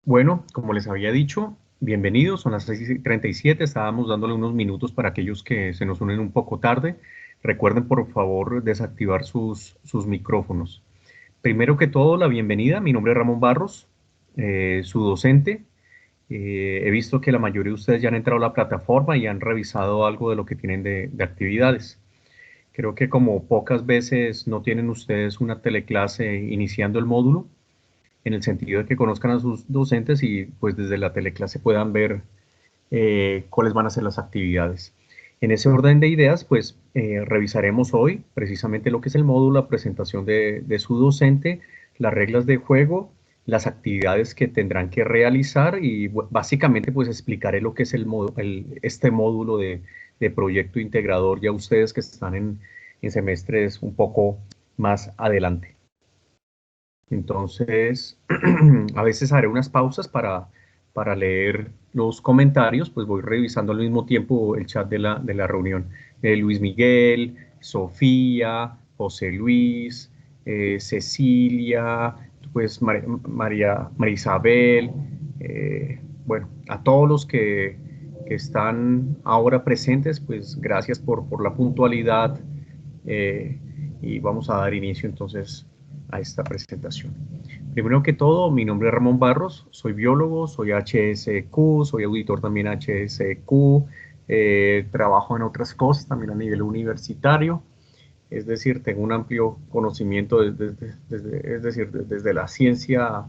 Bueno, como les había dicho, bienvenidos, son las 6:37. Estábamos dándole unos minutos para aquellos que se nos unen un poco tarde. Recuerden, por favor, desactivar sus micrófonos. Primero que todo, la bienvenida. Mi nombre es Ramón Barros, su docente. He visto que la mayoría de ustedes ya han entrado a la plataforma y han revisado algo de lo que tienen de actividades. Creo que como pocas veces no tienen ustedes una teleclase iniciando el módulo, en el sentido de que conozcan a sus docentes y pues desde la teleclase puedan ver cuáles van a ser las actividades. En ese orden de ideas, pues revisaremos hoy precisamente lo que es el módulo, la presentación de su docente, las reglas de juego, las actividades que tendrán que realizar y básicamente pues explicaré lo que es este módulo de proyecto integrador ya ustedes que están en semestres un poco más adelante. Entonces, a veces haré unas pausas para leer los comentarios, pues voy revisando al mismo tiempo el chat de la reunión. Luis Miguel, Sofía, José Luis, Cecilia, pues María Isabel, bueno, a todos los que están ahora presentes, pues gracias por la puntualidad eh, y vamos a dar inicio entonces a esta presentación. Primero que todo, mi nombre es Ramón Barros, soy biólogo, soy HSQ, soy auditor también HSQ, trabajo en otras cosas también a nivel universitario, es decir, tengo un amplio conocimiento desde la ciencia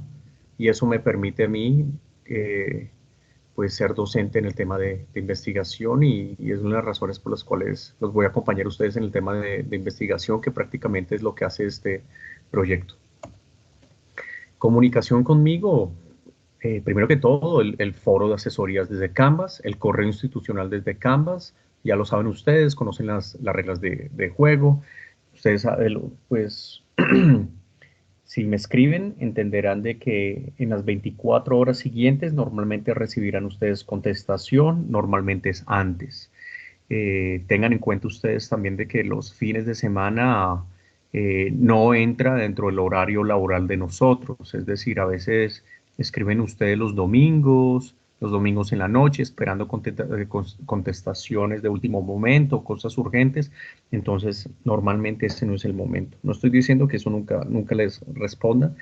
y eso me permite a mí pues ser docente en el tema de investigación y es una de las razones por las cuales los voy a acompañar a ustedes en el tema de investigación, que prácticamente es lo que hace este proyecto. Comunicación conmigo, primero que todo, el foro de asesorías desde Canvas, el correo institucional desde Canvas, ya lo saben ustedes, conocen las reglas de juego, ustedes saben, pues si me escriben, entenderán de que en las 24 horas siguientes normalmente recibirán ustedes contestación, normalmente es antes. Tengan en cuenta ustedes también de que los fines de semana no entra dentro del horario laboral de nosotros, es decir, a veces escriben ustedes los domingos en la noche, esperando contestaciones de último momento, cosas urgentes, entonces normalmente ese no es el momento. No estoy diciendo que eso nunca les responda,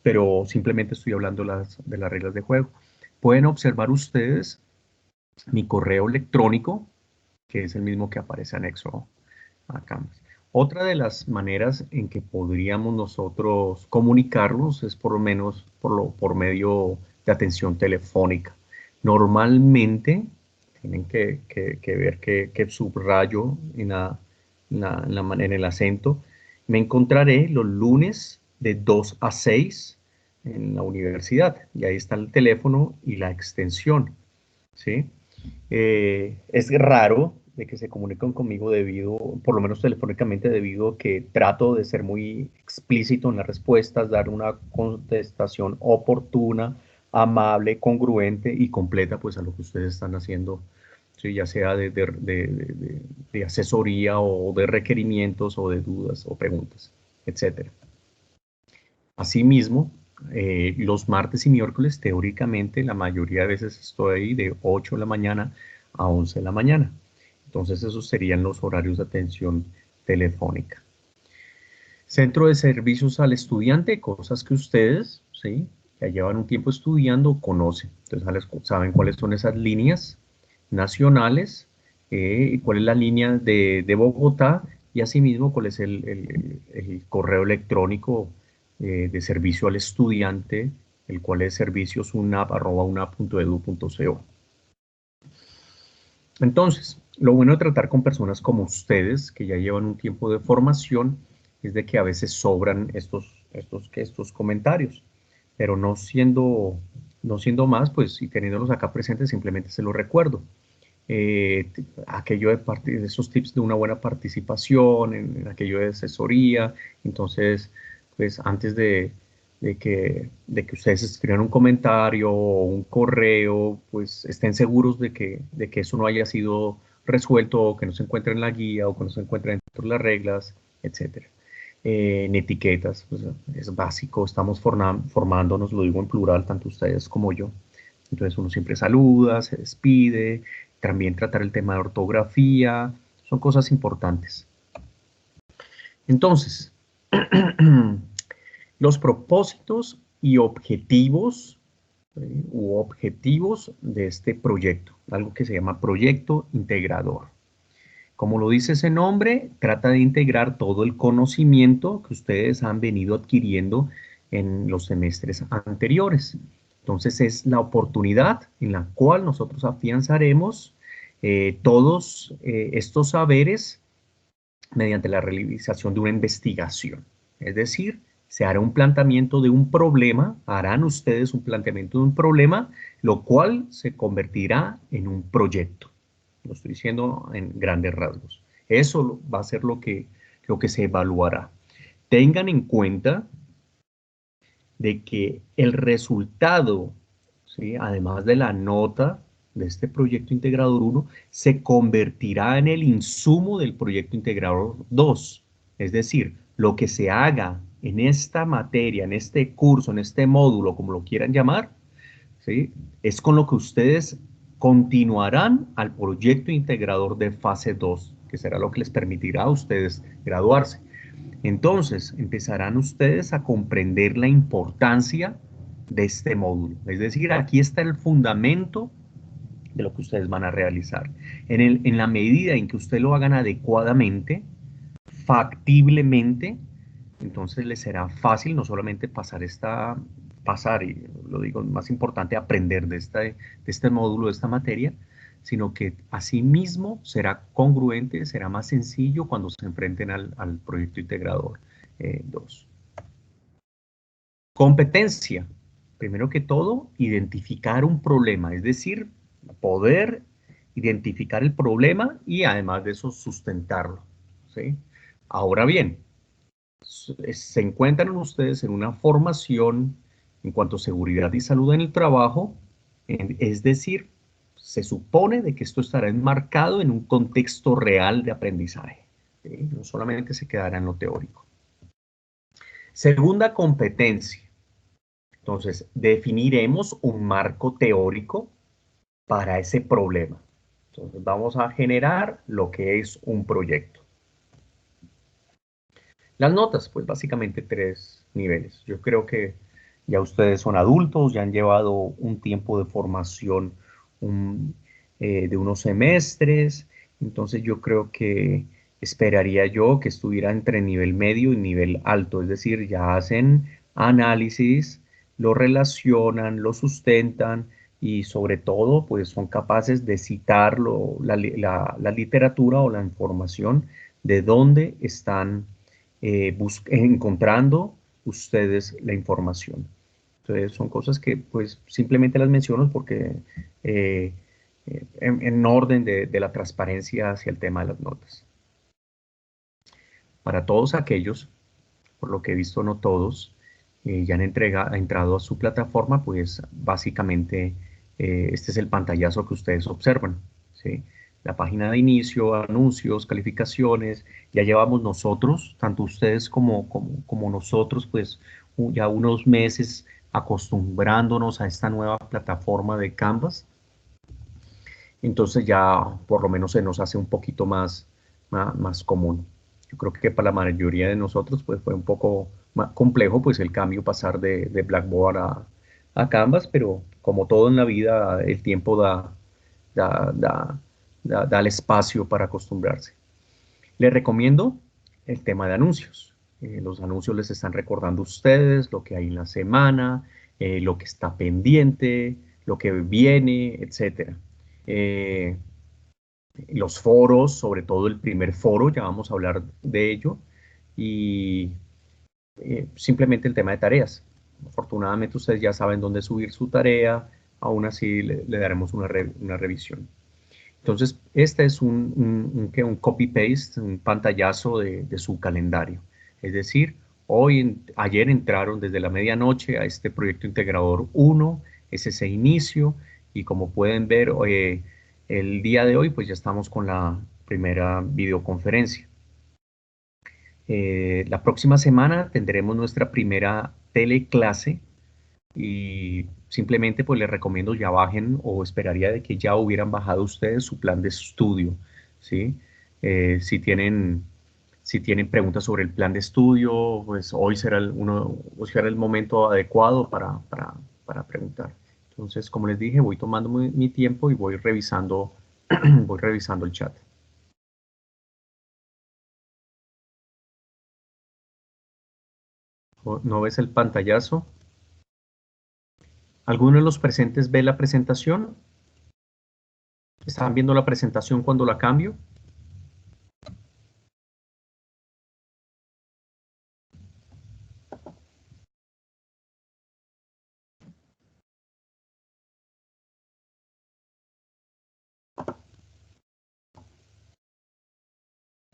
pero simplemente estoy hablando de las reglas de juego. Pueden observar ustedes mi correo electrónico, que es el mismo que aparece anexo a Canvas. Otra de las maneras en que podríamos nosotros comunicarnos es por lo menos por medio de atención telefónica. Normalmente, tienen que ver que subrayo en el acento, me encontraré los lunes de 2 a 6 en la universidad. Y ahí está el teléfono y la extensión, ¿sí? Es raro de que se comuniquen conmigo debido, por lo menos telefónicamente, debido a que trato de ser muy explícito en las respuestas, dar una contestación oportuna, amable, congruente y completa pues a lo que ustedes están haciendo, ¿sí? Ya sea de asesoría o de requerimientos o de dudas o preguntas, etcétera. Asimismo, los martes y miércoles, teóricamente, la mayoría de veces estoy ahí de 8 de la mañana a 11 de la mañana. Entonces, esos serían los horarios de atención telefónica. Centro de servicios al estudiante, cosas que ustedes, ¿sí?, ya llevan un tiempo estudiando, conocen. Entonces, saben cuáles son esas líneas nacionales, cuál es la línea de Bogotá y asimismo cuál es el correo electrónico de servicio al estudiante, el cual es serviciosunap@unap.edu.co. Entonces, lo bueno de tratar con personas como ustedes, que ya llevan un tiempo de formación, es de que a veces sobran estos comentarios, pero no siendo más, pues, y teniéndolos acá presentes, simplemente se los recuerdo. Aquello de esos tips de una buena participación, en aquello de asesoría. Entonces, pues antes de que ustedes escriban un comentario o un correo, pues estén seguros de que eso no haya sido resuelto o que no se encuentre en la guía o que no se encuentre dentro de las reglas, etcétera. en etiquetas, pues, es básico, estamos formándonos, lo digo en plural, tanto ustedes como yo. Entonces uno siempre saluda, se despide, también tratar el tema de ortografía, son cosas importantes. Entonces, los propósitos y objetivos u objetivos de este proyecto, algo que se llama proyecto integrador. Como lo dice ese nombre, trata de integrar todo el conocimiento que ustedes han venido adquiriendo en los semestres anteriores. Entonces es la oportunidad en la cual nosotros afianzaremos todos estos saberes mediante la realización de una investigación. Es decir, se hará un planteamiento de un problema, harán ustedes un planteamiento de un problema, lo cual se convertirá en un proyecto. Lo estoy diciendo en grandes rasgos. Eso va a ser lo que se evaluará. Tengan en cuenta de que el resultado, ¿sí?, además de la nota de este proyecto integrador 1, se convertirá en el insumo del proyecto integrador 2. Es decir, lo que se haga en esta materia, en este curso, en este módulo, como lo quieran llamar, ¿sí?, es con lo que ustedes continuarán al proyecto integrador de fase 2, que será lo que les permitirá a ustedes graduarse. Entonces, empezarán ustedes a comprender la importancia de este módulo. Es decir, aquí está el fundamento de lo que ustedes van a realizar. En la medida en que ustedes lo hagan adecuadamente, factiblemente, entonces les será fácil no solamente pasar, y lo digo más importante, aprender de este módulo, de esta materia, sino que asimismo será congruente, será más sencillo cuando se enfrenten al proyecto integrador 2. Competencia. Primero que todo, identificar un problema, es decir, poder identificar el problema y además de eso sustentarlo, ¿sí? Ahora bien, se encuentran ustedes en una formación en cuanto a seguridad y salud en el trabajo, es decir, se supone de que esto estará enmarcado en un contexto real de aprendizaje, ¿sí? No solamente se quedará en lo teórico. Segunda competencia. Entonces, definiremos un marco teórico para ese problema. Entonces, vamos a generar lo que es un proyecto. Las notas, pues básicamente 3 niveles. Yo creo que ya ustedes son adultos, ya han llevado un tiempo de formación de unos semestres, entonces yo creo que esperaría yo que estuviera entre nivel medio y nivel alto, es decir, ya hacen análisis, lo relacionan, lo sustentan y sobre todo pues son capaces de citar la literatura o la información de dónde están encontrando ustedes la información. Entonces son cosas que pues simplemente las menciono porque en orden de la transparencia hacia el tema de las notas. Para todos aquellos, por lo que he visto no todos, ya han entrado a su plataforma, pues básicamente este es el pantallazo que ustedes observan, ¿sí? La página de inicio, anuncios, calificaciones, ya llevamos nosotros, tanto ustedes como nosotros, pues ya unos meses acostumbrándonos a esta nueva plataforma de Canvas, entonces ya por lo menos se nos hace un poquito más común. Yo creo que para la mayoría de nosotros pues fue un poco más complejo pues el cambio pasar de Blackboard a Canvas, pero como todo en la vida el tiempo da, da, da el espacio para acostumbrarse. Les recomiendo el tema de anuncios. Los anuncios les están recordando a ustedes lo que hay en la semana, lo que está pendiente, lo que viene, etcétera. Eh, los foros, sobre todo el primer foro, ya vamos a hablar de ello, y simplemente el tema de tareas. Afortunadamente ustedes ya saben dónde subir su tarea, aún así le daremos una revisión. Entonces, este es un copy-paste, un pantallazo de su calendario. Es decir, ayer entraron desde la medianoche a este proyecto integrador 1, es ese inicio, y como pueden ver, el día de hoy pues ya estamos con la primera videoconferencia. La próxima semana tendremos nuestra primera teleclase y simplemente pues les recomiendo ya bajen o esperaría de que ya hubieran bajado ustedes su plan de estudio, ¿sí? Si si tienen preguntas sobre el plan de estudio, pues hoy será el momento adecuado para preguntar. Entonces, como les dije, voy tomando mi tiempo y voy revisando, voy revisando el chat. ¿No ves el pantallazo? ¿Alguno de los presentes ve la presentación? ¿Están viendo la presentación cuando la cambio?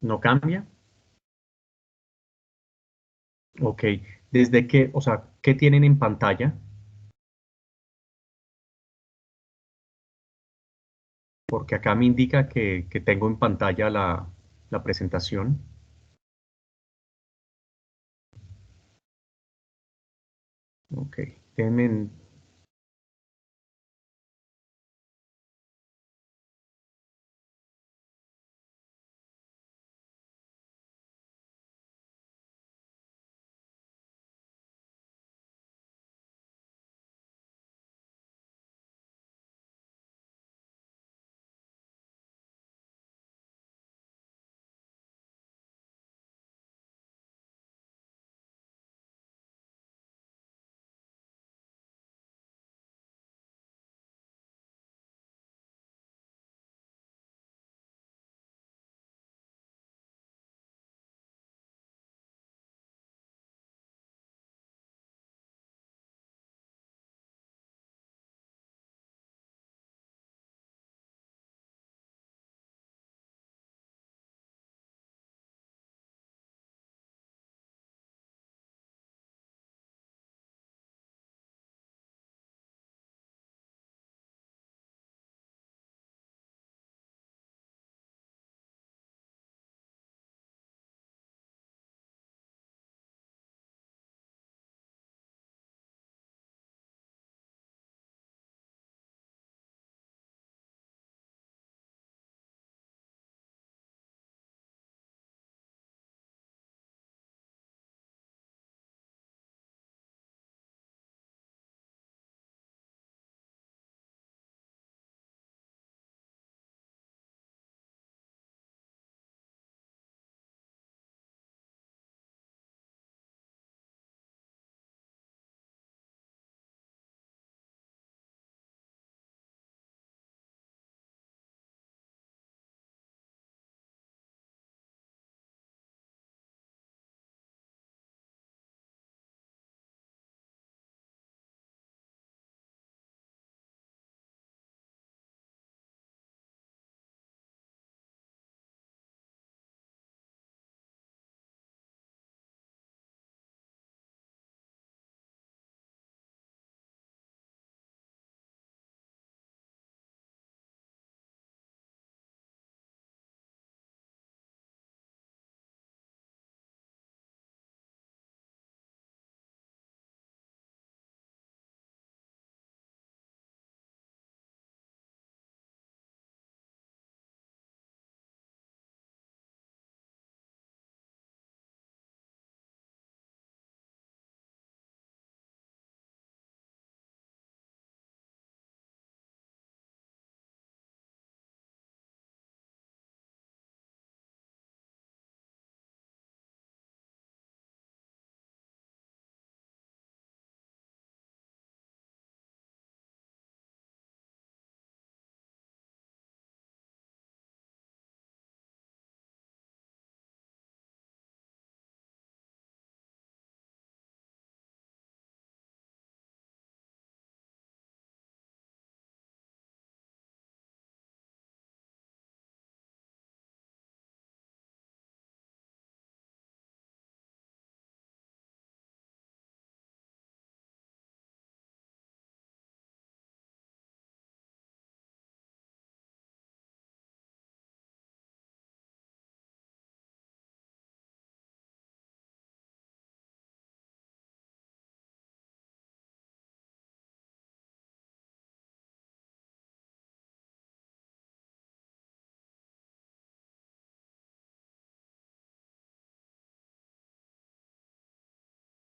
¿No cambia? Ok. ¿Desde qué, o sea, qué tienen en pantalla? Porque acá me indica que tengo en pantalla la presentación. Ok. Déjenme,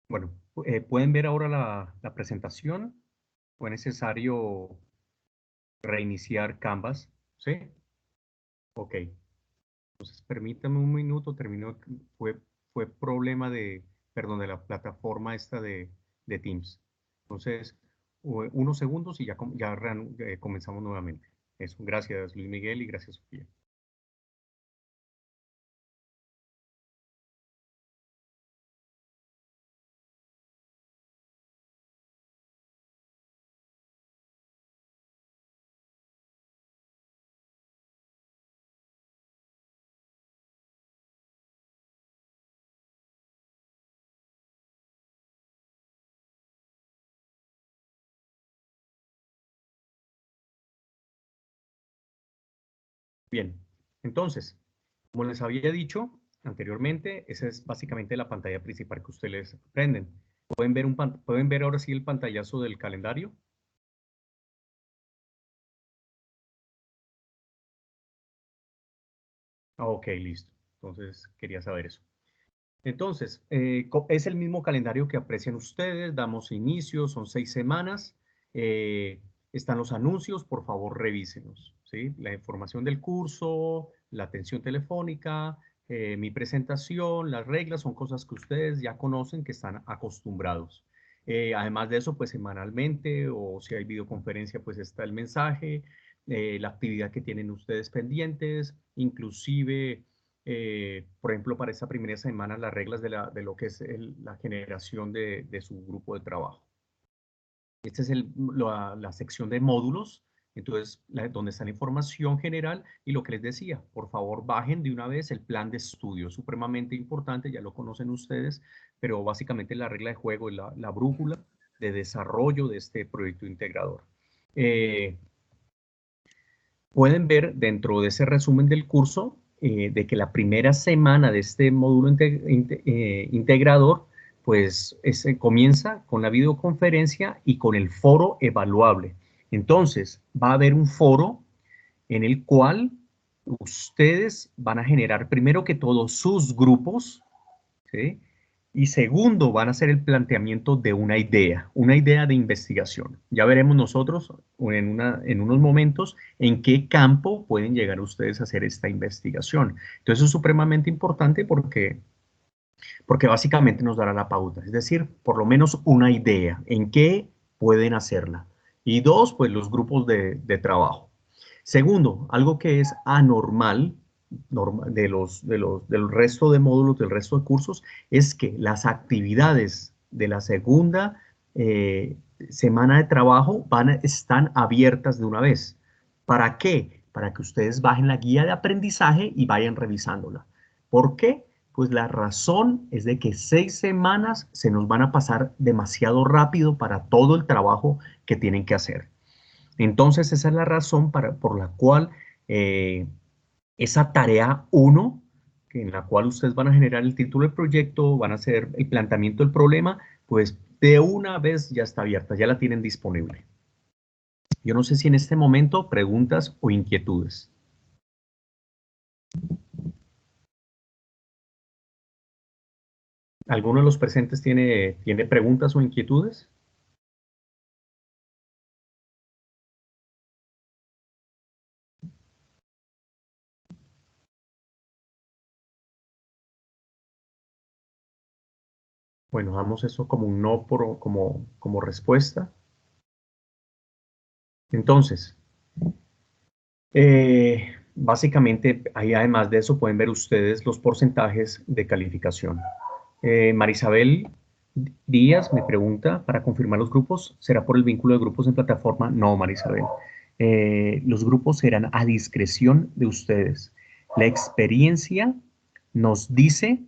Bueno, ¿pueden ver ahora la presentación? ¿Fue necesario reiniciar Canvas? ¿Sí? Ok. Entonces, permítame un minuto, terminó, fue problema perdón, de la plataforma esta de Teams. Entonces, unos segundos y ya comenzamos nuevamente. Eso, gracias Luis Miguel y gracias Sofía. Bien, entonces, como les había dicho anteriormente, esa es básicamente la pantalla principal que ustedes prenden. ¿Pueden ver ahora sí el pantallazo del calendario? Ah, ok, listo. Entonces, quería saber eso. Entonces, es el mismo calendario que aprecian ustedes, damos inicio, son 6 semanas, están los anuncios, por favor revísenos, ¿sí? La información del curso, la atención telefónica, mi presentación, las reglas son cosas que ustedes ya conocen, que están acostumbrados. Además de eso, pues semanalmente o si hay videoconferencia, pues está el mensaje, la actividad que tienen ustedes pendientes, inclusive por ejemplo, para esta primera semana, las reglas de lo que es la generación de su grupo de trabajo. Esta es la sección de módulos, entonces, donde está la información general y lo que les decía, por favor, bajen de una vez el plan de estudio, supremamente importante, ya lo conocen ustedes, pero básicamente la regla de juego es la brújula de desarrollo de este proyecto integrador. Eh, Pueden ver dentro de ese resumen del curso de que la primera semana de este módulo integrador, pues comienza con la videoconferencia y con el foro evaluable. Entonces, va a haber un foro en el cual ustedes van a generar primero que todo sus grupos, ¿sí? Y segundo, van a hacer el planteamiento de una idea de investigación. Ya veremos nosotros en unos momentos en qué campo pueden llegar ustedes a hacer esta investigación. Entonces, eso es supremamente importante porque básicamente nos dará la pauta, es decir, por lo menos una idea en qué pueden hacerla. Y dos, pues los grupos de trabajo. Segundo, algo que es anormal del resto de módulos, del resto de cursos, es que las actividades de la segunda semana de trabajo están abiertas de una vez. ¿Para qué? Para que ustedes bajen la guía de aprendizaje y vayan revisándola. ¿Por qué? Pues la razón es de que 6 semanas se nos van a pasar demasiado rápido para todo el trabajo que tienen que hacer. Entonces, esa es la razón por la cual eh, esa tarea uno, en la cual ustedes van a generar el título del proyecto, van a hacer el planteamiento del problema, pues de una vez ya está abierta, ya la tienen disponible. Yo no sé si en este momento preguntas o inquietudes. ¿Alguno de los presentes tiene preguntas o inquietudes? Bueno, damos eso como un no como respuesta. Entonces, básicamente, ahí además de eso pueden ver ustedes los porcentajes de calificación. Marisabel Díaz me pregunta, para confirmar los grupos, ¿será por el vínculo de grupos en plataforma? No, Marisabel. Los grupos serán a discreción de ustedes. La experiencia nos dice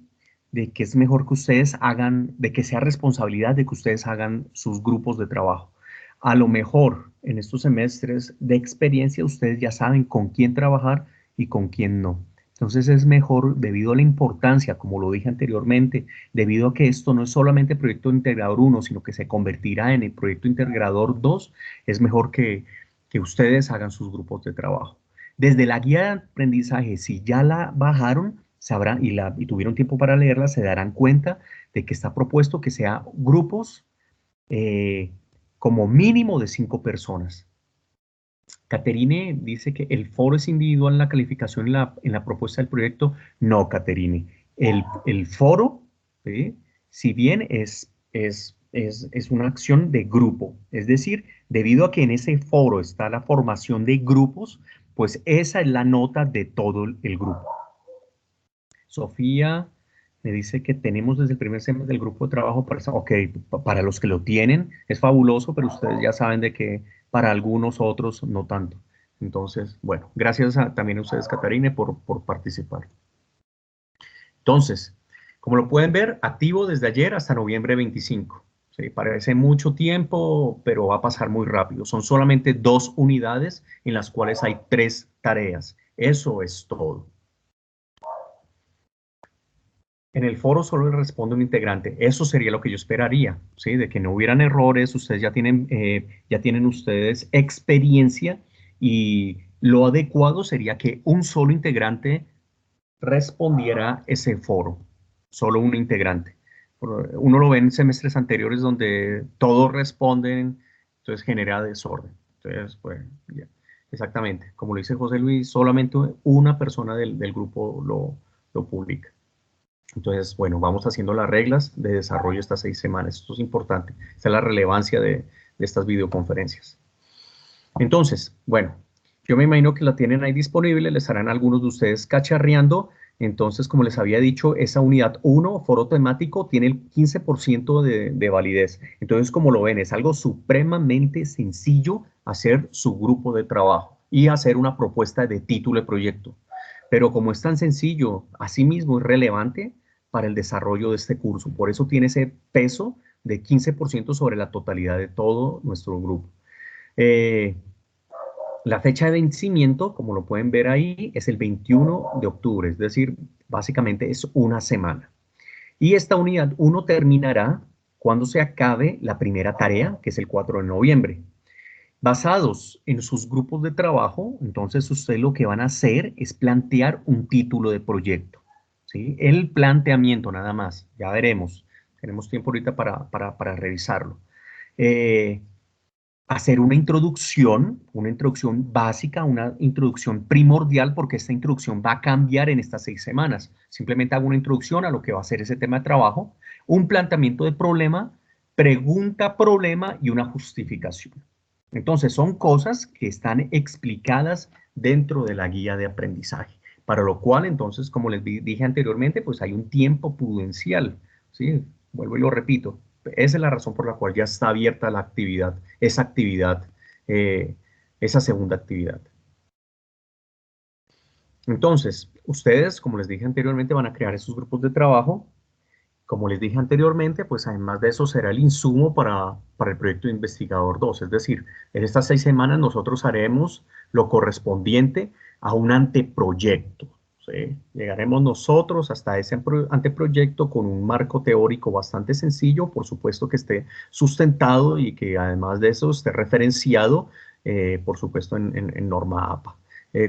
de que es mejor que ustedes hagan, de que sea responsabilidad de que ustedes hagan sus grupos de trabajo. A lo mejor en estos semestres de experiencia ustedes ya saben con quién trabajar y con quién no. Entonces es mejor, debido a la importancia, como lo dije anteriormente, debido a que esto no es solamente proyecto integrador uno, sino que se convertirá en el proyecto integrador 2, es mejor que ustedes hagan sus grupos de trabajo. Desde la guía de aprendizaje, si ya la bajaron, sabrán y tuvieron tiempo para leerla, se darán cuenta de que está propuesto que sea grupos como mínimo de 5 personas. Caterine dice que el foro es individual en la calificación en la propuesta del proyecto. No, Caterine. El foro, ¿sí? Si bien es una acción de grupo, es decir, debido a que en ese foro está la formación de grupos, pues esa es la nota de todo el grupo. Sofía me dice que tenemos desde el primer semestre del grupo de trabajo ok, para los que lo tienen es fabuloso, pero ustedes ya saben de que para algunos otros no tanto. Entonces, bueno, gracias también a ustedes, Catarina, por participar. Entonces, como lo pueden ver, activo desde ayer hasta noviembre 25. ¿Sí? Parece mucho tiempo, pero va a pasar muy rápido. Son solamente 2 unidades en las cuales hay 3 tareas. Eso es todo. En el foro solo le responde un integrante. Eso sería lo que yo esperaría, ¿sí? De que no hubieran errores, ustedes ya tienen ustedes experiencia y lo adecuado sería que un solo integrante respondiera ese foro, solo un integrante. Uno lo ve en semestres anteriores donde todos responden, entonces genera desorden. Entonces, pues, ya. Exactamente, como lo dice José Luis, solamente una persona del grupo lo publica. Entonces, bueno, vamos haciendo las reglas de desarrollo estas 6 semanas. Esto es importante. Esta es la relevancia de estas videoconferencias. Entonces, bueno, yo me imagino que la tienen ahí disponible, les estarán algunos de ustedes cacharreando. Entonces, como les había dicho, esa unidad 1, foro temático, tiene el 15% de validez. Entonces, como lo ven, es algo supremamente sencillo hacer su grupo de trabajo y hacer una propuesta de título de proyecto. Pero como es tan sencillo, asimismo es relevante para el desarrollo de este curso. Por eso tiene ese peso de 15% sobre la totalidad de todo nuestro grupo. La fecha de vencimiento, como lo pueden ver ahí, es el 21 de octubre, es decir, básicamente es una semana. Y esta unidad 1 terminará cuando se acabe la primera tarea, que es el 4 de noviembre. Basados en sus grupos de trabajo, entonces ustedes lo que van a hacer es plantear un título de proyecto, ¿sí? El planteamiento nada más, ya veremos. Tenemos tiempo ahorita para revisarlo. Hacer una introducción básica, una introducción primordial, porque esta introducción va a cambiar en estas 6 semanas. Simplemente hago una introducción a lo que va a ser ese tema de trabajo, un planteamiento de problema, pregunta, problema y una justificación. Entonces, son cosas que están explicadas dentro de la guía de aprendizaje, para lo cual, entonces, como les dije anteriormente, pues hay un tiempo prudencial, ¿sí? Vuelvo y lo repito. Esa es la razón por la cual ya está abierta la actividad, eh, esa segunda actividad. Entonces, ustedes, como les dije anteriormente, van a crear esos grupos de trabajo. Como les dije anteriormente, pues además de eso será el insumo para el proyecto de investigador 2. Es decir, en estas 6 semanas nosotros haremos lo correspondiente a un anteproyecto. ¿Sí? Llegaremos nosotros hasta ese anteproyecto con un marco teórico bastante sencillo, por supuesto que esté sustentado y que además de eso esté referenciado, por supuesto, en norma APA.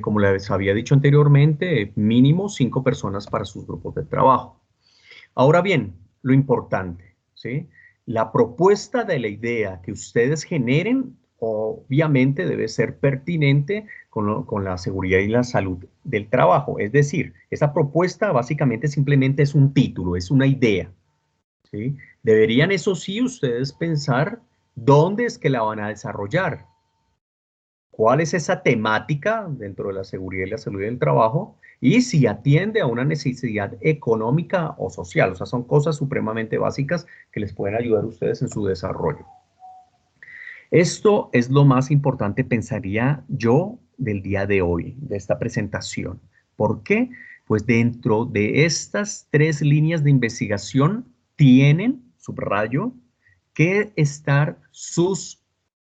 Como les había dicho anteriormente, mínimo 5 personas para sus grupos de trabajo. Ahora bien, lo importante, ¿sí? La propuesta de la idea que ustedes generen, obviamente debe ser pertinente con la seguridad y la salud del trabajo. Es decir, esa propuesta básicamente simplemente es un título, es una idea, ¿sí? Deberían, eso sí, ustedes pensar dónde es que la van a desarrollar. ¿Cuál es esa temática dentro de la seguridad y la salud del trabajo? Y si atiende a una necesidad económica o social. O sea, son cosas supremamente básicas que les pueden ayudar a ustedes en su desarrollo. Esto es lo más importante, pensaría yo, del día de hoy, de esta presentación. ¿Por qué? Pues dentro de estas 3 líneas de investigación tienen, subrayo, que estar sus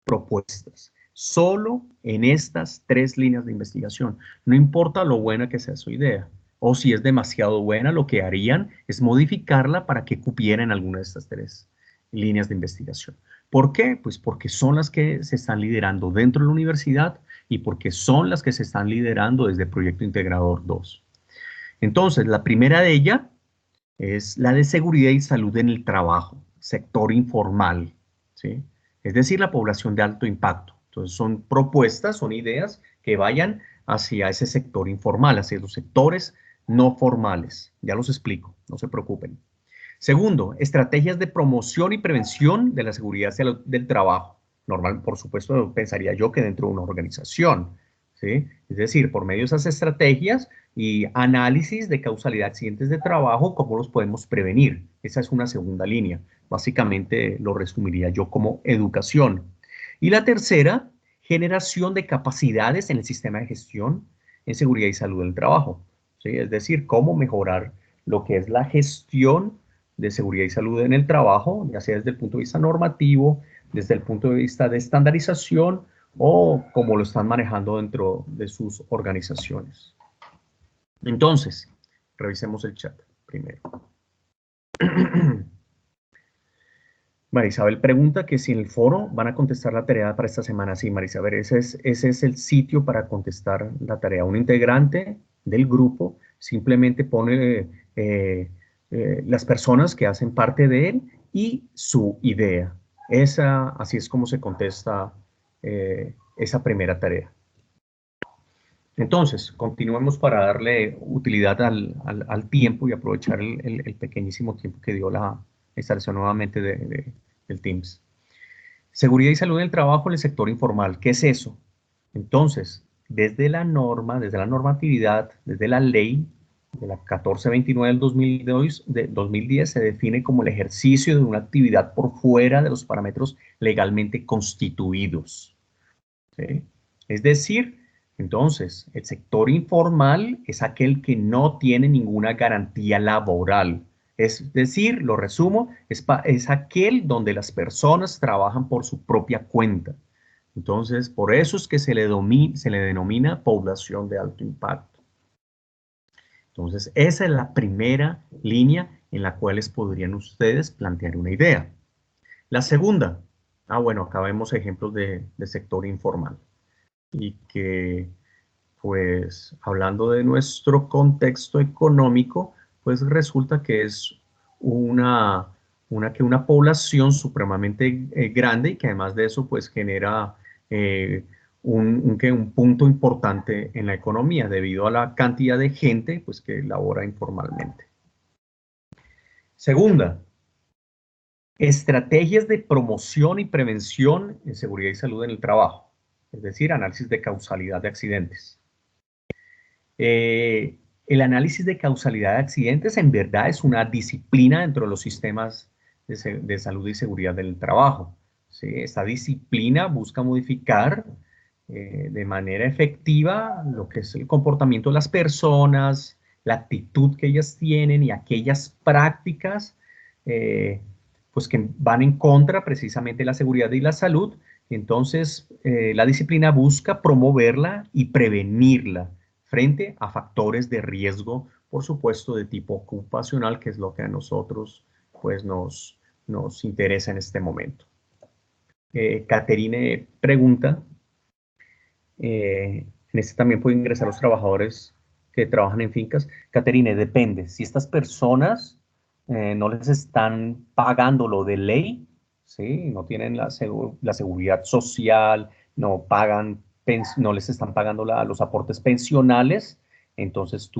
propuestas. Solo en estas 3 líneas de investigación. No importa lo buena que sea su idea. O si es demasiado buena, lo que harían es modificarla para que cupiera en alguna de estas 3 líneas de investigación. ¿Por qué? Pues porque son las que se están liderando dentro de la universidad y porque son las que se están liderando desde Proyecto Integrador 2. Entonces, la primera de ellas es la de seguridad y salud en el trabajo, sector informal, ¿sí? Es decir, la población de alto impacto. Entonces, son propuestas, son ideas que vayan hacia ese sector informal, hacia los sectores no formales. Ya los explico, no se preocupen. Segundo, estrategias de promoción y prevención de la seguridad del trabajo. Normal, por supuesto, pensaría yo que dentro de una organización, ¿sí? Es decir, por medio de esas estrategias y análisis de causalidad de accidentes de trabajo, ¿cómo los podemos prevenir? Esa es una segunda línea. Básicamente lo resumiría yo como educación. Y la tercera, generación de capacidades en el sistema de gestión en seguridad y salud del trabajo, ¿sí? Es decir, cómo mejorar lo que es la gestión de seguridad y salud en el trabajo, ya sea desde el punto de vista normativo, desde el punto de vista de estandarización o cómo lo están manejando dentro de sus organizaciones. Entonces, revisemos el chat primero. Marisabel pregunta que si en el foro van a contestar la tarea para esta semana. Sí, Marisabel, ese es el sitio para contestar la tarea. Un integrante del grupo simplemente pone las personas que hacen parte de él y su idea. Así es como se contesta esa primera tarea. Entonces, continuemos para darle utilidad al tiempo y aprovechar el pequeñísimo tiempo que dio la instalación nuevamente del Teams. Seguridad y salud en el trabajo en el sector informal. ¿Qué es eso? Entonces, desde la norma, desde la normatividad, desde la ley de la 1429 del 2010 se define como el ejercicio de una actividad por fuera de los parámetros legalmente constituidos, ¿sí? Es decir, entonces, el sector informal es aquel que no tiene ninguna garantía laboral. Es decir, lo resumo, es aquel donde las personas trabajan por su propia cuenta. Entonces, por eso es que se le denomina población de alto impacto. Entonces, esa es la primera línea en la cual les podrían ustedes plantear una idea. La segunda, bueno, acá vemos ejemplos de sector informal y que, pues, hablando de nuestro contexto económico, pues resulta que es una población supremamente grande y que además de eso, pues, genera un punto importante en la economía debido a la cantidad de gente, pues, que labora informalmente. Segunda, estrategias de promoción y prevención en seguridad y salud en el trabajo, es decir, análisis de causalidad de accidentes. El análisis de causalidad de accidentes en verdad es una disciplina dentro de los sistemas de salud y seguridad del trabajo, ¿sí? Esta disciplina busca modificar de manera efectiva lo que es el comportamiento de las personas, la actitud que ellas tienen y aquellas prácticas pues que van en contra precisamente de la seguridad y la salud. Entonces, la disciplina busca promoverla y prevenirla frente a factores de riesgo, por supuesto, de tipo ocupacional, que es lo que a nosotros pues, nos interesa en este momento. Caterine pregunta, en este también pueden ingresar los trabajadores que trabajan en fincas. Caterine, depende. Si estas personas no les están pagando lo de ley, ¿sí? No tienen la seguridad social, no pagan, no les están pagando los aportes pensionales, entonces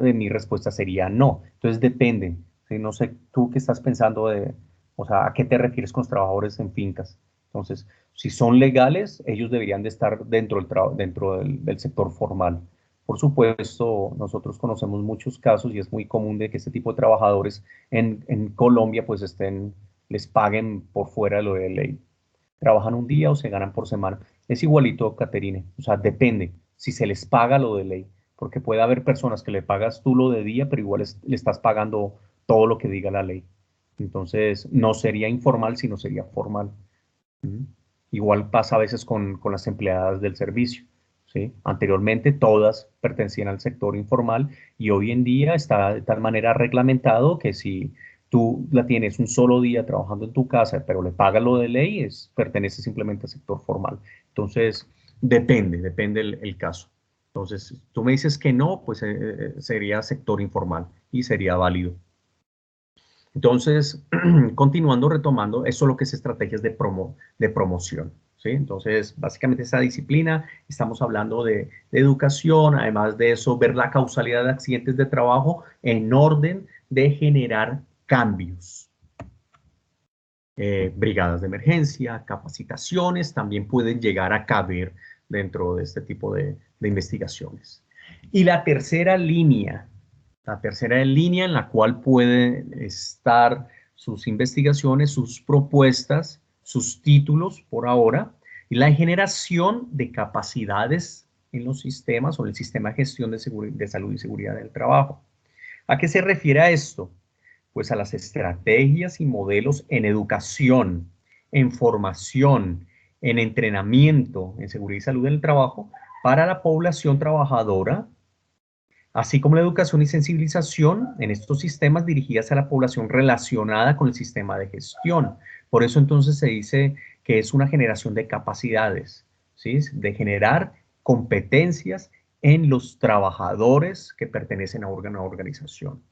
mi respuesta sería no. Entonces depende. ¿Sí? No sé, tú qué estás pensando o sea, ¿a qué te refieres con los trabajadores en fincas? Entonces, si son legales, ellos deberían de estar dentro del sector formal. Por supuesto, nosotros conocemos muchos casos y es muy común de que este tipo de trabajadores en Colombia pues les paguen por fuera de lo de ley. Trabajan un día o se ganan por semana. Es igualito, Caterine. O sea, depende si se les paga lo de ley. Porque puede haber personas que le pagas tú lo de día, pero igual le estás pagando todo lo que diga la ley. Entonces, no sería informal, sino sería formal. Igual pasa a veces con las empleadas del servicio, ¿sí? Anteriormente todas pertenecían al sector informal y hoy en día está de tal manera reglamentado que si tú la tienes un solo día trabajando en tu casa, pero le pagas lo de ley, pertenece simplemente al sector formal. Entonces, depende el caso. Entonces, tú me dices que no, pues sería sector informal y sería válido. Entonces, continuando, retomando, eso es lo que es estrategias de promoción. ¿Sí? Entonces, básicamente esa disciplina, estamos hablando de educación, además de eso, ver la causalidad de accidentes de trabajo en orden de generar cambios. Brigadas de emergencia, capacitaciones, también pueden llegar a caber dentro de este tipo de investigaciones. Y la tercera línea en la cual pueden estar sus investigaciones, sus propuestas, sus títulos por ahora, y la generación de capacidades en los sistemas o en el sistema de gestión de salud y seguridad del trabajo. ¿A qué se refiere a esto? Pues a las estrategias y modelos en educación, en formación, en entrenamiento, en seguridad y salud del trabajo para la población trabajadora, así como la educación y sensibilización en estos sistemas dirigidas a la población relacionada con el sistema de gestión. Por eso entonces se dice que es una generación de capacidades, ¿sí? De generar competencias en los trabajadores que pertenecen a una organización.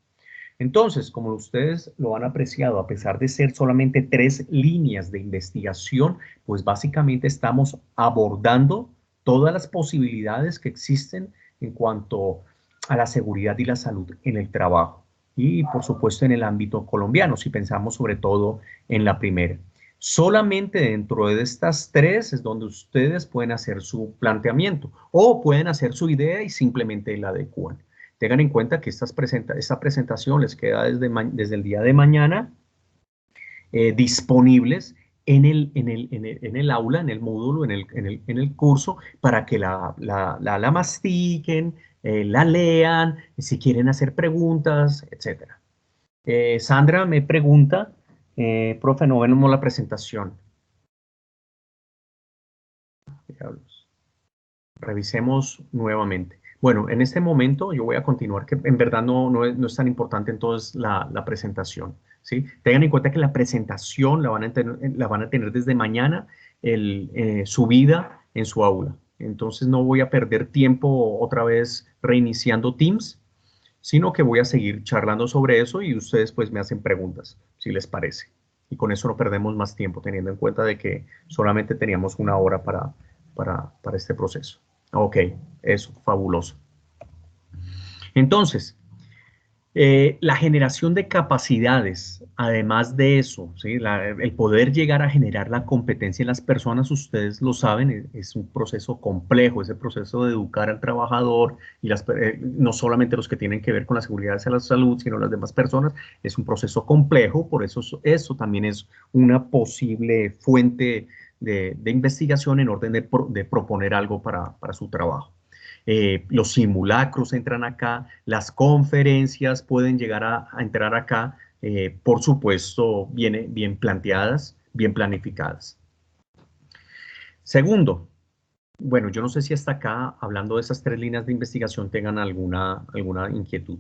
Entonces, como ustedes lo han apreciado, a pesar de ser solamente 3 líneas de investigación, pues básicamente estamos abordando todas las posibilidades que existen en cuanto a la seguridad y la salud en el trabajo. Y por supuesto en el ámbito colombiano, si pensamos sobre todo en la primera. Solamente dentro de estas 3 es donde ustedes pueden hacer su planteamiento o pueden hacer su idea y simplemente la adecuan. Tengan en cuenta que esta presentación les queda desde el día de mañana disponibles en el aula, en el módulo, en el curso, para que la mastiquen, la lean, si quieren hacer preguntas, etcétera. Sandra me pregunta, profe, no vemos la presentación. Revisemos nuevamente. Bueno, en este momento yo voy a continuar, que en verdad no es tan importante entonces la presentación, ¿sí? Tengan en cuenta que la presentación la van a tener desde mañana subida en su aula. Entonces no voy a perder tiempo otra vez reiniciando Teams, sino que voy a seguir charlando sobre eso y ustedes pues me hacen preguntas, si les parece. Y con eso no perdemos más tiempo, teniendo en cuenta de que solamente teníamos una hora para este proceso. Ok, eso, fabuloso. Entonces, la generación de capacidades, además de eso, ¿sí? El poder llegar a generar la competencia en las personas, ustedes lo saben, es un proceso complejo, ese proceso de educar al trabajador y no solamente los que tienen que ver con la seguridad de la salud, sino las demás personas, es un proceso complejo, por eso también es una posible fuente de investigación en orden de proponer algo para su trabajo. Los simulacros entran acá, las conferencias pueden llegar a entrar acá, por supuesto, bien planteadas, bien planificadas. Segundo, bueno, yo no sé si hasta acá, hablando de esas 3 líneas de investigación, tengan alguna inquietud.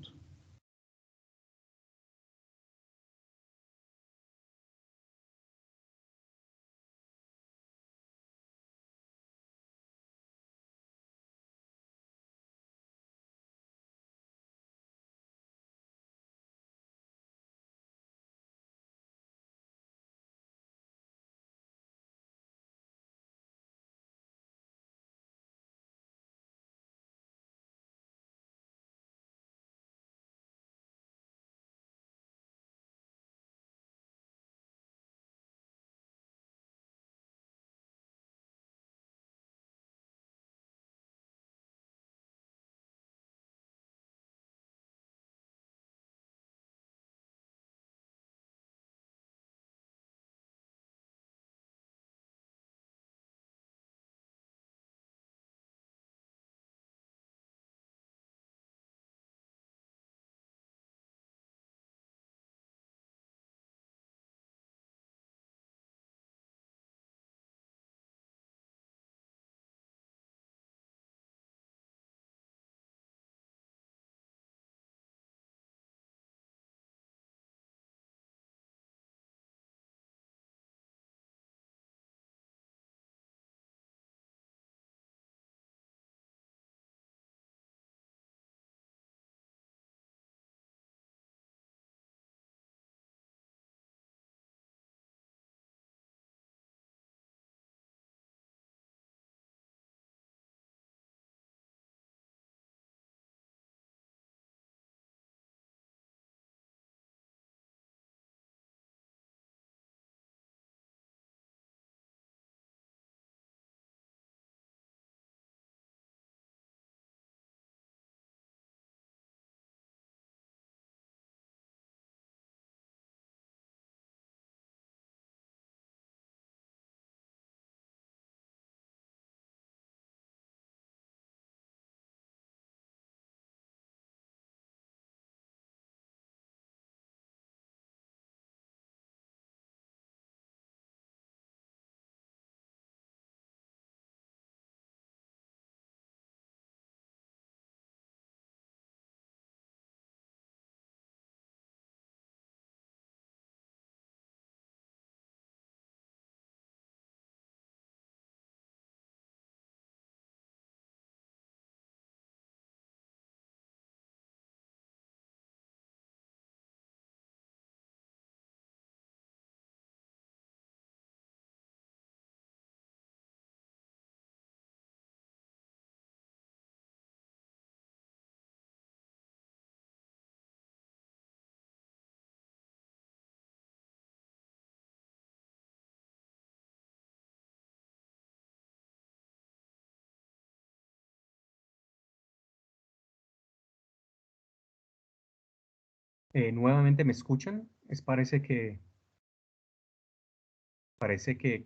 Nuevamente me escuchan. Parece que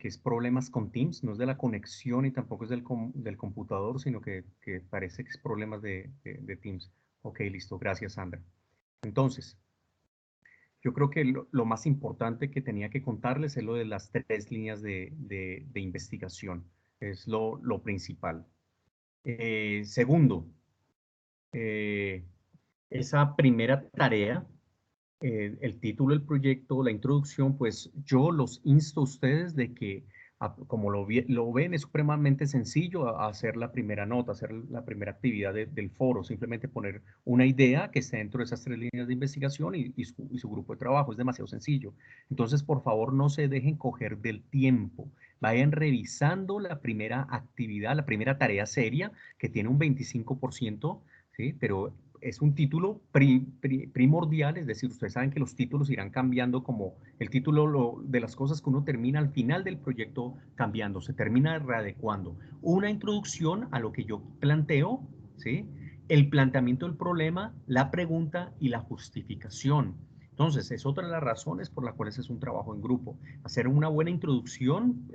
es problemas con Teams, no es de la conexión y tampoco es del computador, sino que parece que es problemas de Teams. Ok, listo. Gracias, Sandra. Entonces, yo creo que lo más importante que tenía que contarles es lo de las 3 líneas de investigación. Es lo principal. Segundo, eh, esa primera tarea, el título del proyecto, la introducción, pues yo los insto a ustedes de que, como lo ven, es supremamente sencillo hacer la primera nota, hacer la primera actividad del foro, simplemente poner una idea que esté dentro de esas 3 líneas de investigación y su grupo de trabajo, es demasiado sencillo. Entonces, por favor, no se dejen coger del tiempo, vayan revisando la primera actividad, la primera tarea seria, que tiene un 25%, ¿sí? Pero es un título primordial, es decir, ustedes saben que los títulos irán cambiando como el título de las cosas que uno termina al final del proyecto cambiando, se termina readecuando. Una introducción a lo que yo planteo, ¿sí? El planteamiento del problema, la pregunta y la justificación. Entonces, es otra de las razones por las cuales es un trabajo en grupo. Hacer una buena introducción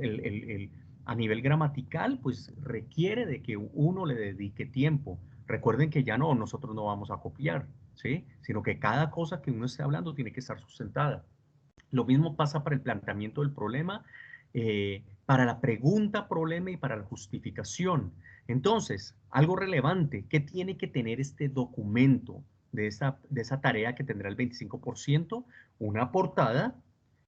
a nivel gramatical, pues requiere de que uno le dedique tiempo. Recuerden que ya nosotros no vamos a copiar, ¿sí? Sino que cada cosa que uno esté hablando tiene que estar sustentada. Lo mismo pasa para el planteamiento del problema, para la pregunta, problema y para la justificación. Entonces, algo relevante, ¿qué tiene que tener este documento de esa tarea que tendrá el 25%? Una portada,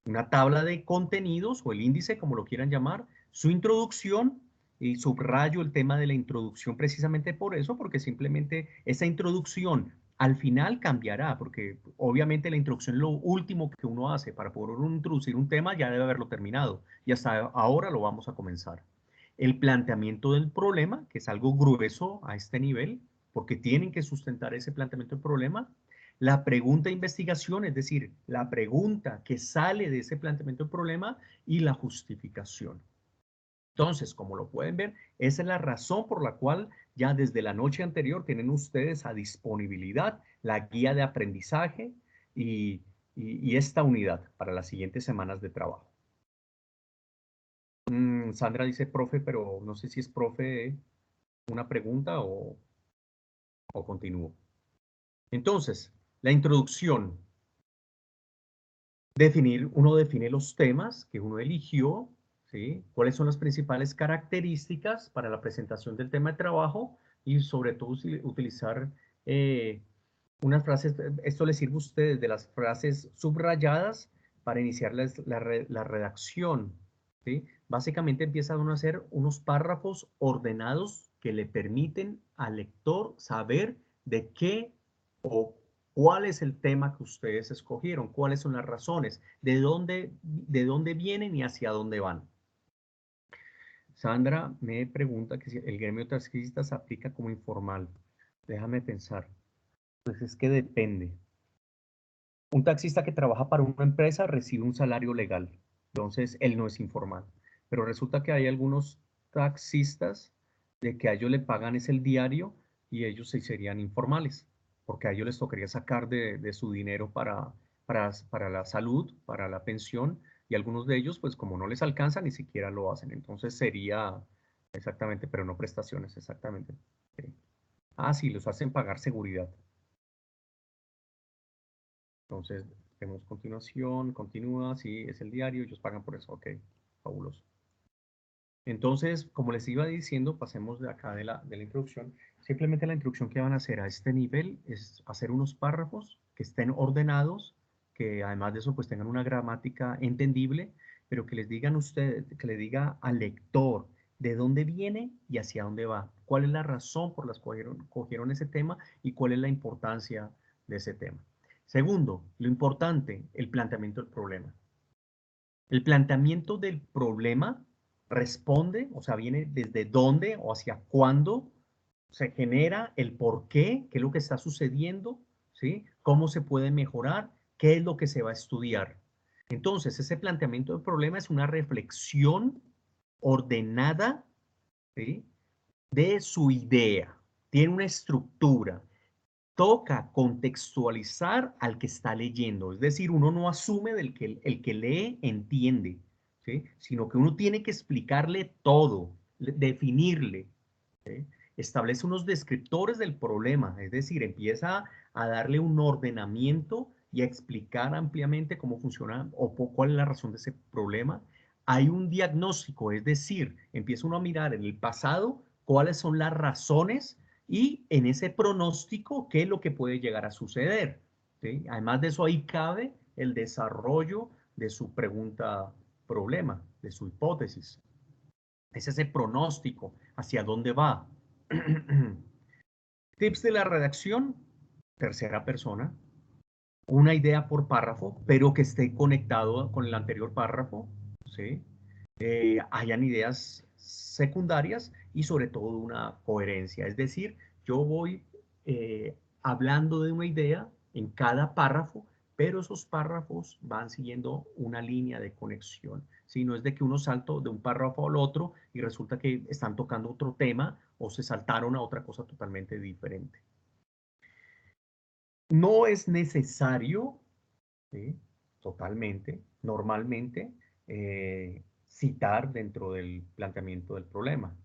una tabla de contenidos o el índice, como lo quieran llamar, su introducción, y subrayo el tema de la introducción precisamente por eso, porque simplemente esa introducción al final cambiará, porque obviamente la introducción es lo último que uno hace para poder uno introducir un tema, ya debe haberlo terminado y hasta ahora lo vamos a comenzar. El planteamiento del problema, que es algo grueso a este nivel, porque tienen que sustentar ese planteamiento del problema. La pregunta de investigación, es decir, la pregunta que sale de ese planteamiento del problema y la justificación. Entonces, como lo pueden ver, esa es la razón por la cual ya desde la noche anterior tienen ustedes a disponibilidad la guía de aprendizaje y esta unidad para las siguientes semanas de trabajo. Sandra dice profe, pero no sé si es profe una pregunta o continúo. Entonces, la introducción. Uno define los temas que uno eligió, ¿sí? ¿Cuáles son las principales características para la presentación del tema de trabajo? Y sobre todo utilizar unas frases, esto les sirve a ustedes de las frases subrayadas para iniciar la redacción, ¿sí? Básicamente empieza uno a hacer unos párrafos ordenados que le permiten al lector saber de qué o cuál es el tema que ustedes escogieron, cuáles son las razones, de dónde vienen y hacia dónde van. Sandra me pregunta que si el gremio de taxistas aplica como informal. Déjame pensar. Pues es que depende. Un taxista que trabaja para una empresa recibe un salario legal, entonces él no es informal. Pero resulta que hay algunos taxistas de que a ellos le pagan es el diario y ellos sí serían informales, porque a ellos les tocaría sacar de su dinero para la salud, para la pensión, y algunos de ellos, pues como no les alcanza, ni siquiera lo hacen. Entonces sería exactamente, pero no prestaciones, exactamente. Sí. Ah, sí, los hacen pagar seguridad. Entonces, tenemos continuación, continúa, sí, es el diario, ellos pagan por eso, ok, fabuloso. Entonces, como les iba diciendo, pasemos de acá de la introducción. Simplemente la introducción que van a hacer a este nivel es hacer unos párrafos que estén ordenados, que además de eso pues tengan una gramática entendible, pero que les digan ustedes, que le diga al lector de dónde viene y hacia dónde va, cuál es la razón por la que cogieron ese tema y cuál es la importancia de ese tema. Segundo, lo importante, el planteamiento del problema. El planteamiento del problema responde, o sea, viene desde dónde o hacia cuándo se genera, el por qué es lo que está sucediendo, ¿sí? Cómo se puede mejorar, qué es lo que se va a estudiar. Entonces, ese planteamiento del problema es una reflexión ordenada, ¿sí? De su idea. Tiene una estructura. toca contextualizar al que está leyendo. Es decir, uno no asume del que el que lee entiende, ¿sí? Sino que uno tiene que explicarle todo, definirle, ¿sí? Establece unos descriptores del problema, es decir, empieza a darle un ordenamiento y a explicar ampliamente cómo funciona o cuál es la razón de ese problema. Hay un diagnóstico, es decir, empieza uno a mirar en el pasado cuáles son las razones y en ese pronóstico qué es lo que puede llegar a suceder, ¿sí? Además de eso, ahí cabe el desarrollo de su pregunta problema, de su hipótesis. Es ese pronóstico hacia dónde va. Tips de la redacción, tercera persona, una idea por párrafo, pero que esté conectado con el anterior párrafo, ¿sí? Hayan ideas secundarias y sobre todo una coherencia. Es decir, yo voy hablando de una idea en cada párrafo, pero esos párrafos van siguiendo una línea de conexión. Si no es de que uno saltó de un párrafo al otro y resulta que están tocando otro tema o se saltaron a otra cosa totalmente diferente. No es necesario, ¿sí? Totalmente, normalmente, citar dentro del planteamiento del problema.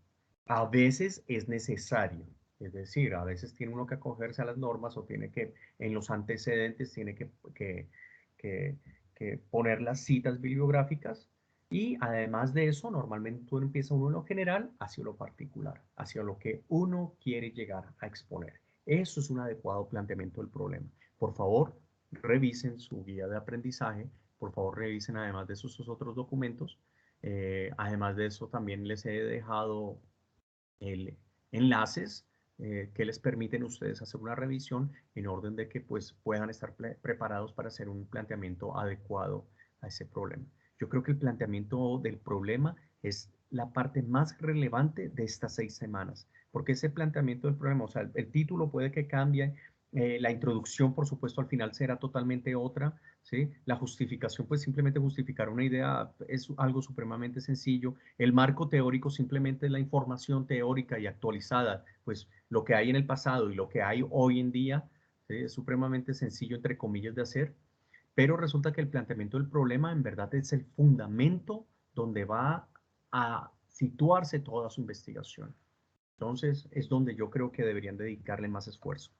A veces es necesario, es decir, a veces tiene uno que acogerse a las normas o tiene que, en los antecedentes, tiene que, que poner las citas bibliográficas y además de eso, normalmente uno empieza uno en lo general hacia lo particular, hacia lo que uno quiere llegar a exponer. Eso es un adecuado planteamiento del problema. Por favor, revisen su guía de aprendizaje, por favor revisen además de esos otros documentos. Además de eso, también les he dejado enlaces que les permiten a ustedes hacer una revisión en orden de que pues, puedan estar preparados para hacer un planteamiento adecuado a ese problema. Yo creo que el planteamiento del problema es la parte más relevante de estas 6 semanas, porque ese planteamiento del problema, o sea, el título puede que cambie, la introducción, por supuesto, al final será totalmente otra, ¿sí? La justificación, pues simplemente justificar una idea es algo supremamente sencillo. El marco teórico simplemente es la información teórica y actualizada, pues lo que hay en el pasado y lo que hay hoy en día, ¿sí? Es supremamente sencillo, entre comillas, de hacer, pero resulta que el planteamiento del problema en verdad es el fundamento donde va a situarse toda su investigación. Entonces, es donde yo creo que deberían dedicarle más esfuerzo.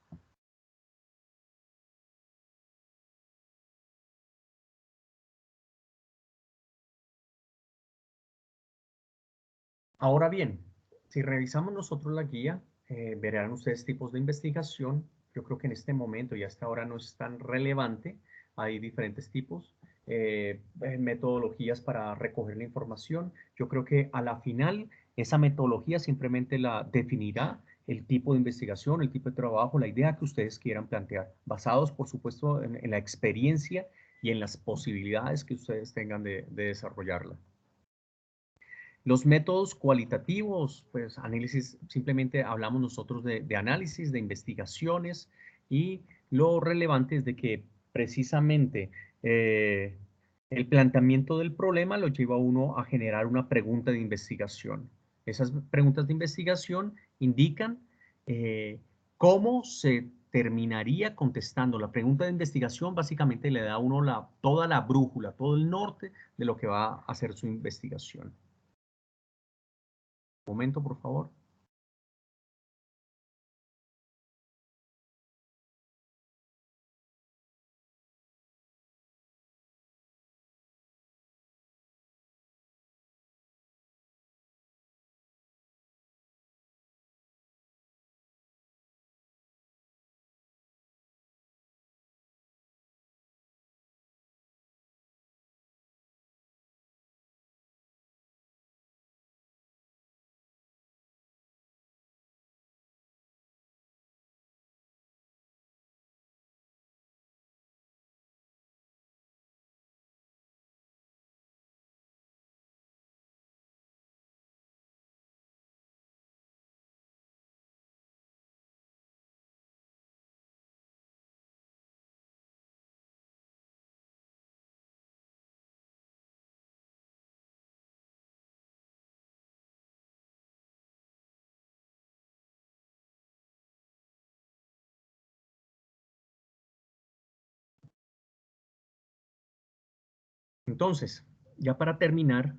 Ahora bien, si revisamos nosotros la guía, verán ustedes tipos de investigación. Yo creo que en este momento y hasta ahora no es tan relevante. Hay diferentes tipos, metodologías para recoger la información. Yo creo que a la final esa metodología simplemente la definirá el tipo de investigación, el tipo de trabajo, la idea que ustedes quieran plantear, basados por supuesto en la experiencia y en las posibilidades que ustedes tengan de desarrollarla. Los métodos cualitativos, pues análisis, simplemente hablamos nosotros de análisis, de investigaciones y lo relevante es de que precisamente el planteamiento del problema lo lleva a uno a generar una pregunta de investigación. Esas preguntas de investigación indican cómo se terminaría contestando. La pregunta de investigación básicamente le da a uno toda la brújula, todo el norte de lo que va a hacer su investigación. Momento, por favor. Entonces, ya para terminar,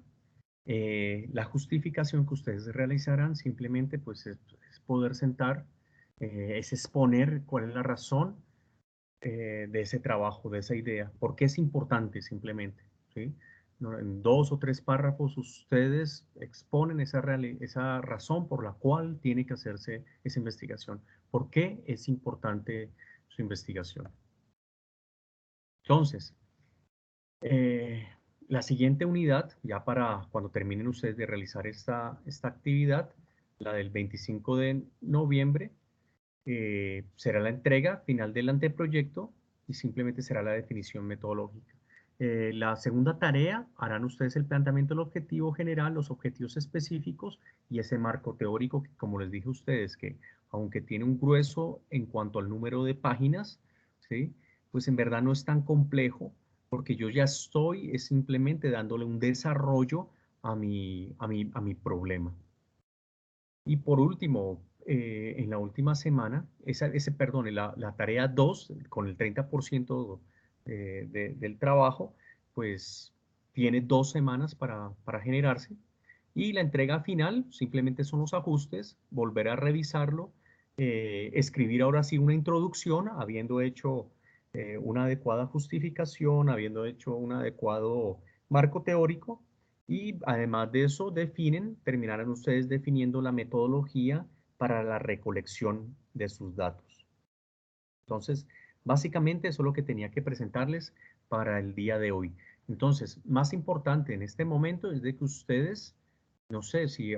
la justificación que ustedes realizarán simplemente pues es poder sentar, es exponer cuál es la razón de ese trabajo, de esa idea, por qué es importante simplemente, ¿sí? No, en 2 o 3 párrafos ustedes exponen esa razón por la cual tiene que hacerse esa investigación, por qué es importante su investigación. Entonces, eh, la siguiente unidad, ya para cuando terminen ustedes de realizar esta actividad, la del 25 de noviembre, será la entrega final del anteproyecto y simplemente será la definición metodológica. La segunda tarea, harán ustedes el planteamiento del objetivo general, los objetivos específicos y ese marco teórico que, como les dije a ustedes, que aunque tiene un grueso en cuanto al número de páginas, ¿sí? Pues en verdad no es tan complejo porque yo ya estoy es simplemente dándole un desarrollo a mi problema. Y por último, en la última semana, perdón, la tarea 2 con el 30% del trabajo, pues tiene 2 semanas para generarse. Y la entrega final simplemente son los ajustes, volver a revisarlo, escribir ahora sí una introducción, habiendo hecho una adecuada justificación, habiendo hecho un adecuado marco teórico, y además de eso, terminarán ustedes definiendo la metodología para la recolección de sus datos. Entonces, básicamente eso es lo que tenía que presentarles para el día de hoy. Entonces, más importante en este momento es de que ustedes, no sé si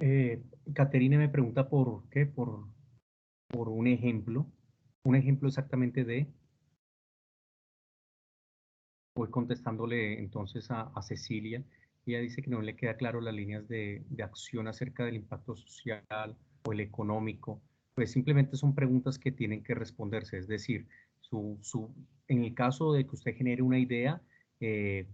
eh, Caterina me pregunta por qué, por un ejemplo exactamente de, voy contestándole entonces a Cecilia. Ella dice que no le queda claro las líneas de acción acerca del impacto social o el económico. Pues simplemente son preguntas que tienen que responderse, es decir, En el caso de que usted genere una idea, eh,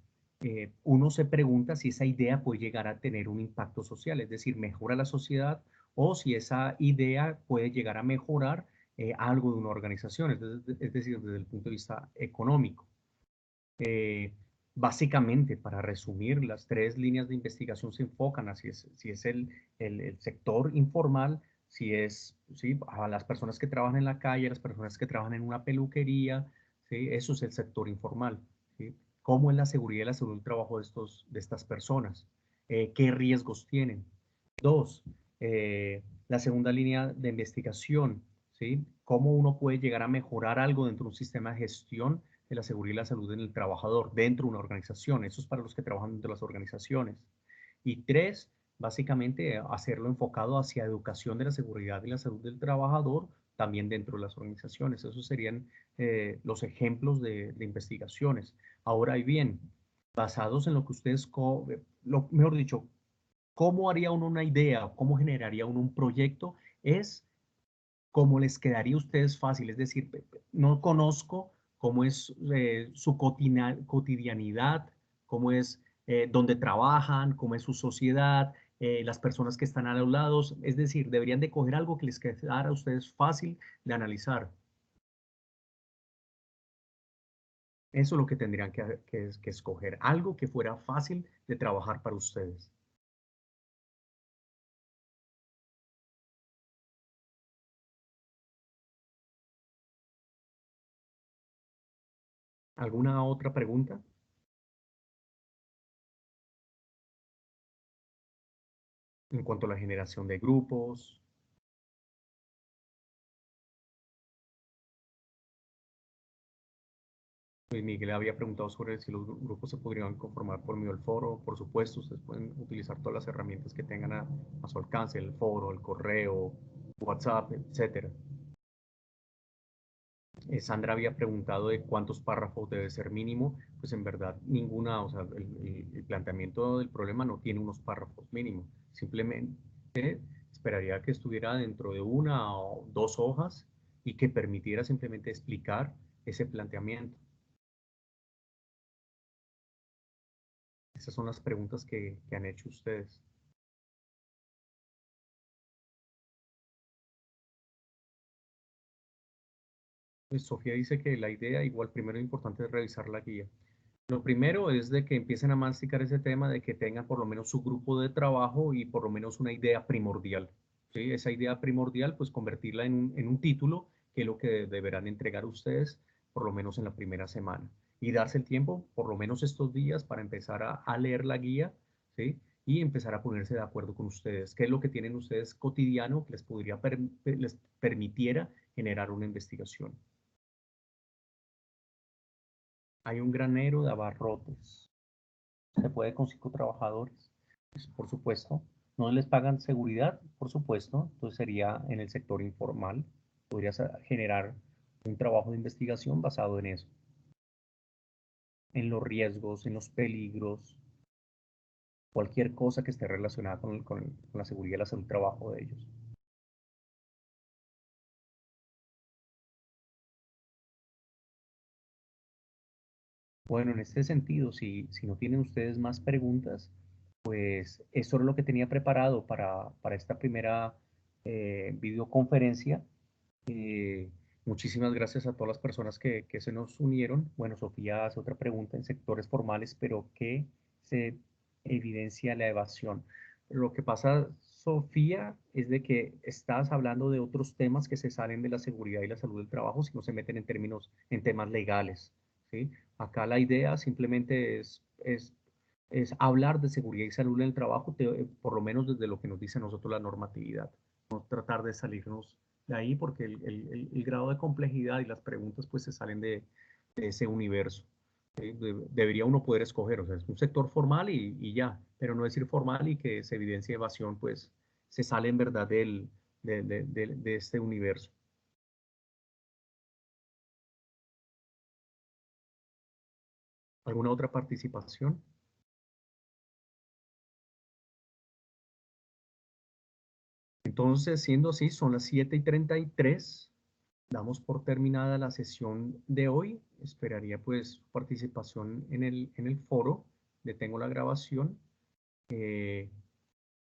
uno se pregunta si esa idea puede llegar a tener un impacto social, es decir, mejora la sociedad o si esa idea puede llegar a mejorar algo de una organización, es decir, desde el punto de vista económico. Eh, Básicamente, para resumir, las tres líneas de investigación se enfocan a si es el sector informal, si es ¿sí? A las personas que trabajan en la calle, a las personas que trabajan en una peluquería, ¿sí? Eso es el sector informal. ¿Sí? ¿Cómo es la seguridad y la salud del trabajo de estas personas? ¿Qué riesgos tienen? Dos, la segunda línea de investigación, ¿sí? ¿Cómo uno puede llegar a mejorar algo dentro de un sistema de gestión de la seguridad y la salud en el trabajador dentro de una organización? Eso es para los que trabajan dentro de las organizaciones. Y tres, básicamente hacerlo enfocado hacia educación de la seguridad y la salud del trabajador también dentro de las organizaciones. Esos serían los ejemplos de investigaciones. Ahora bien, basados en lo que ustedes, mejor dicho, cómo haría uno una idea, cómo generaría uno un proyecto, es como les quedaría a ustedes fácil. Es decir, no conozco cómo es su cotidianidad, cómo es donde trabajan, cómo es su sociedad, las personas que están a los lados. Es decir, deberían de coger algo que les quedara a ustedes fácil de analizar. Eso es lo que tendrían que escoger, algo que fuera fácil de trabajar para ustedes. ¿Alguna otra pregunta? En cuanto a la generación de grupos. Pues Miguel había preguntado sobre si los grupos se podrían conformar por medio del foro. Por supuesto, ustedes pueden utilizar todas las herramientas que tengan a su alcance, el foro, el correo, WhatsApp, etcétera. Sandra había preguntado de cuántos párrafos debe ser mínimo. Pues en verdad ninguna, o sea, el planteamiento del problema no tiene unos párrafos mínimos. Simplemente esperaría que estuviera dentro de una o dos hojas y que permitiera simplemente explicar ese planteamiento. Esas son las preguntas que han hecho ustedes. Pues Sofía dice que la idea, igual primero importante es revisar la guía. Lo primero es de que empiecen a masticar ese tema de que tengan por lo menos su grupo de trabajo y por lo menos una idea primordial. ¿Sí? Esa idea primordial, pues convertirla en un título, que es lo que deberán entregar ustedes por lo menos en la primera semana. Y darse el tiempo, por lo menos estos días, para empezar a leer la guía, ¿sí? Y empezar a ponerse de acuerdo con ustedes. ¿Qué es lo que tienen ustedes cotidiano que les permitiera generar una investigación? Hay un granero de abarrotes. Se puede con 5 trabajadores, pues, por supuesto. No les pagan seguridad, por supuesto. Entonces sería en el sector informal. Podrías generar un trabajo de investigación basado en eso, en los riesgos, en los peligros, cualquier cosa que esté relacionada con la seguridad y la salud del trabajo de ellos. Bueno, en este sentido, si no tienen ustedes más preguntas, pues eso es lo que tenía preparado para esta primera videoconferencia. Eh, Muchísimas gracias a todas las personas que se nos unieron. Bueno, Sofía hace otra pregunta en sectores formales, pero ¿qué se evidencia la evasión? Lo que pasa, Sofía, es de que estás hablando de otros temas que se salen de la seguridad y la salud del trabajo si no se meten en temas legales, ¿sí? Acá la idea simplemente es hablar de seguridad y salud en el trabajo, por lo menos desde lo que nos dice a nosotros la normatividad. No tratar de salirnos de ahí porque el grado de complejidad y las preguntas pues se salen de ese universo. Debería uno poder escoger, o sea, es un sector formal y ya, pero no decir formal y que se evidencie evasión, pues se sale en verdad de este universo. ¿Alguna otra participación? Entonces, siendo así, son las 7:33. Damos por terminada la sesión de hoy. Esperaría pues su participación en el foro. Detengo la grabación.